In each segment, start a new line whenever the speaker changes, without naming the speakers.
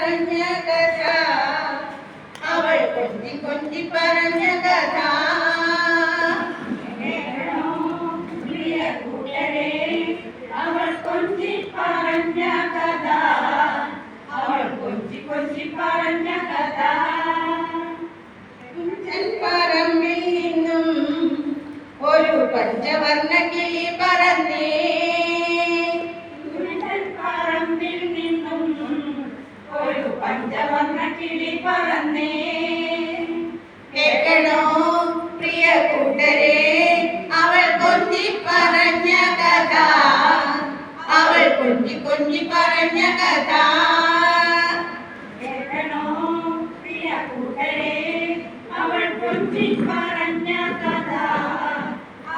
പറഞ്ഞ കഥ, അവൾ കൊഞ്ചി കൊഞ്ചി പറഞ്ഞ കഥ. പ്രിയ കൂട്ടരെ, അവൾ കൊഞ്ചി പറഞ്ഞ കഥ, അവൾ കൊഞ്ചി കൊഞ്ചി പറഞ്ഞ കഥ. പറമ്പിൽ നിന്നും ഒരു പഞ്ചവർണ്ണ കിളി പറന്നേ, പറമ്പിൽ നിന്നും ഒരു പഞ്ചവർണ്ണ കിളി പറന്നേ. കേൾക്കണോ പ്രിയ കൂട്ടരെ, അവൾ കൊഞ്ചി പറഞ്ഞ കഥ, അവൾ കൊഞ്ചി കൊഞ്ചി പറഞ്ഞ കഥ. കേൾക്കണോ പ്രിയ കൂട്ടരെ, അവൾ കൊഞ്ചി പറഞ്ഞ കഥ,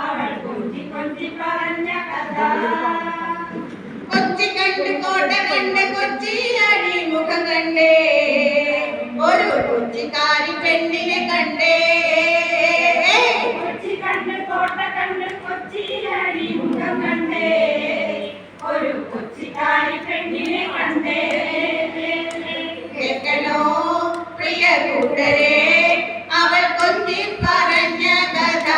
അവൾ കൊഞ്ചി കൊഞ്ചി പറഞ്ഞ കഥ. കൊച്ചി കണ്ട് കോട്ട കണ്ട് കൊച്ചിയിലടി മുഖം കണ്ടേ, ഒരു കൊച്ചിക്കാരി പെണ്ണിനെ കണ്ടേ. കൊച്ചി കണ്ട് കോട്ട കണ്ട് കൊച്ചിയിലടി മുഖം കണ്ടേ, ഒരു കൊച്ചിക്കാരി പെണ്ണിനെ കണ്ടേ. കേൾക്കണോ പ്രിയ കൂട്ടരെ, അവൾ കൊഞ്ചി പറഞ്ഞ കഥ,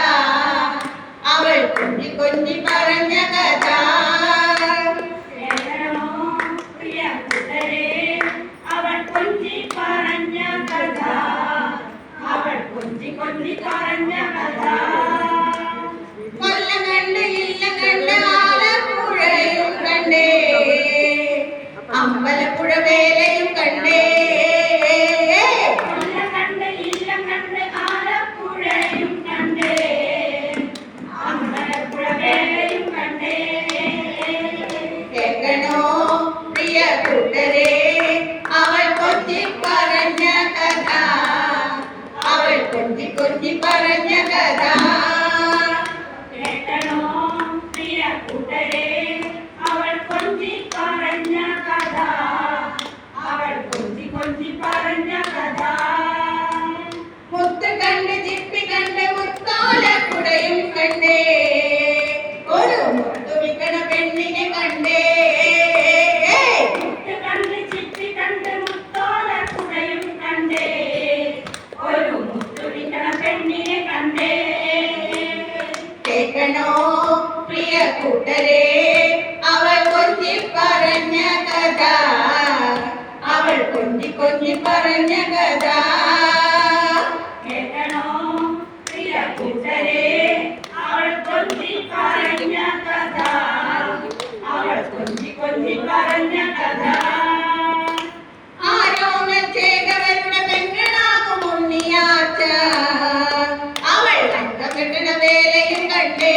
അവൾ കൊഞ്ചി കൊഞ്ചി പറഞ്ഞ കഥ. കേൾക്കണോ പ്രിയ കൂട്ടരെ, അവൾ കൊഞ്ചി പറഞ്ഞ കഥ, അവൾ കൊഞ്ചി കൊഞ്ചി പറഞ്ഞ കഥ. കൊല്ലം കണ്ട് ഇല്ലം കണ്ട് ആലപ്പുഴയും കണ്ടേ, അമ്പലപ്പുഴ വേലയും കണ്ടേ. കൊല്ലം കണ്ട് ഇല്ലം കണ്ട് ആലപ്പുഴയും കണ്ടേ, അമ്പലപ്പുഴ വേലയും കണ്ടേ. കേൾക്കണോ പ്രിയ കൂട്ടരെ, അവൾ കൊഞ്ചി പറഞ്ഞ കഥ, അവൾ കൊഞ്ചി കൊഞ്ചി പറഞ്ഞ കഥ. കേൾക്കണോ പ്രിയ കൂട്ടരെ, അവൾ കൊഞ്ചി പറഞ്ഞ കഥ, അവൾ കൊഞ്ചി കൊഞ്ചി പറഞ്ഞ കഥ. മുത്ത് കണ്ട് ചിപ്പി കണ്ട് മുത്താലക്കുടയും കണ്ടേ, ഒരു മുത്തു വിക്കണ പെണ്ണിനെ കണ്ടേ. മുത്ത് കണ്ട് ചിപ്പി കണ്ട് മുത്താലക്കുടയും കണ്ടേ, ഒരു മുത്തു വിക്കണ പെണ്ണിനെ കണ്ടേ. കേൾക്കണോ പ്രിയ കൂട്ടരെ, അവൾ കൊഞ്ചി പറഞ്ഞ കഥ, അവൾ കൊഞ്ചി കൊഞ്ചി പറഞ്ഞ കഥ. കേൾക്കണോ പ്രിയ കൂട്ടരെ, അവൾ കൊഞ്ചി പറഞ്ഞ കഥ, അവൾ കൊഞ്ചി കൊഞ്ചി പറഞ്ഞ കഥ. ആരോമച്ചേകവരുടെ പെങ്ങളാകും ഉണ്ണിയാച്ച, അവൾ അങ്കക്കെട്ടണ വേലയും കണ്ടേ.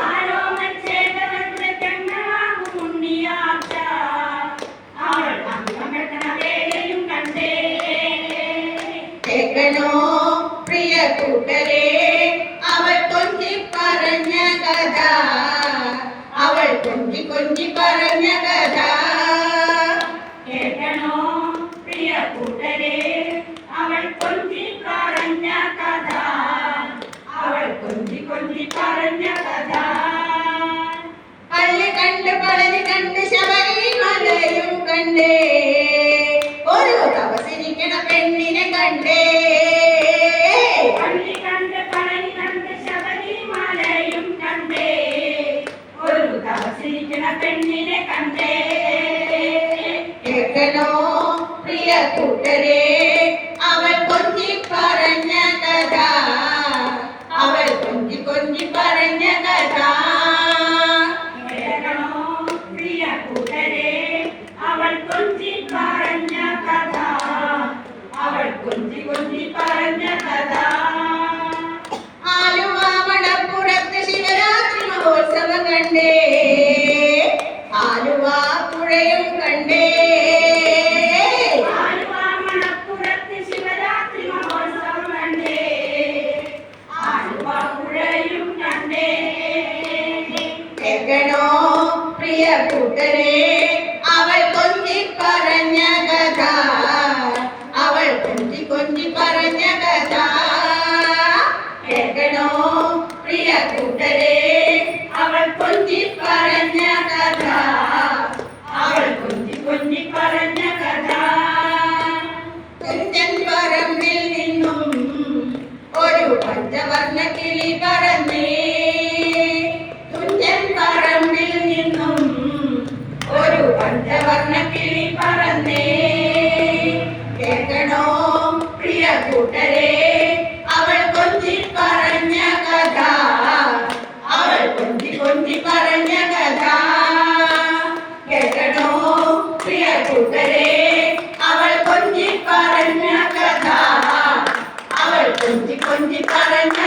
ആരോമച്ചേകവരുടെ പെങ്ങളാകും ഉണ്ണിയാച്ച, അവൾ അങ്കക്കെട്ടണ വേലയും കണ്ടേ. കേൾക്കണോ പ്രിയ കൂട്ടരെ, അവൾ കൊഞ്ചി പറഞ്ഞ കഥ, അവൾ കൊഞ്ചി കൊഞ്ചി പറഞ്ഞ കഥ. കേൾക്കണോ പ്രിയ കൂട്ടരെ, അവൾ കൊഞ്ചി പറഞ്ഞ കഥ, അവൾ കൊഞ്ചി കൊഞ്ചി പറഞ്ഞ കഥ. പള്ളി കണ്ട് പളനി കണ്ട് ശബരിമലയും കണ്ടേ, ഒരു തപസിരിക്കണ പെണ്ണിനെ കണ്ടേ. പള്ളി കണ്ട് പളനി കണ്ട് ശബരിമലയും കണ്ടേ, ഒരു തപസിരിക്കണ പെണ്ണിനെ കണ്ടേ. കേൾക്കണോ പ്രിയ കൂട്ടരെ, അവൾ കൊഞ്ചി പറഞ്ഞ കഥ, അവൾ കൊഞ്ചി കൊഞ്ചി പറഞ്ഞ കഥ. കേൾക്കണോ പ്രിയ കൂട്ടരെ, അവൾ കൊഞ്ചി പറഞ്ഞ കഥ, അവൾ കൊഞ്ചി കൊഞ്ചി പറഞ്ഞ കഥ. ആലുവ മണപ്പുറത്ത് ശിവരാത്രി മഹോത്സവം കണ്ടേ, ആലുവ പുഴയും കണ്ടേ. ആലുവ മണപ്പുറത്ത് ശിവരാത്രി മഹോത്സവം കണ്ടേ, ആലുവ പുഴയും കണ്ടേ. കേൾക്കണോ പ്രിയ കൂട്ടരെ, അവൾ കൊഞ്ചി പറഞ്ഞ കഥ, അവൾ കൊഞ്ചി കൊഞ്ചി പറഞ്ഞ കഥ. കേൾക്കണോ പ്രിയ കൂട്ടരെ, അവൾ കൊഞ്ചി പറഞ്ഞ കഥ, അവൾ കൊഞ്ചി കൊഞ്ചി പറഞ്ഞ കൂട്ടരെ അവൾ കൊഞ്ചി പറഞ്ഞ കഥ, അവൾ കൊഞ്ചി കൊഞ്ചി പറഞ്ഞ കഥ കേൾക്കണോ പ്രിയ കൂട്ടരെ, അവൾ കൊഞ്ചി പറഞ്ഞ കഥ, അവൾ കൊഞ്ചി കൊഞ്ചി പറഞ്ഞ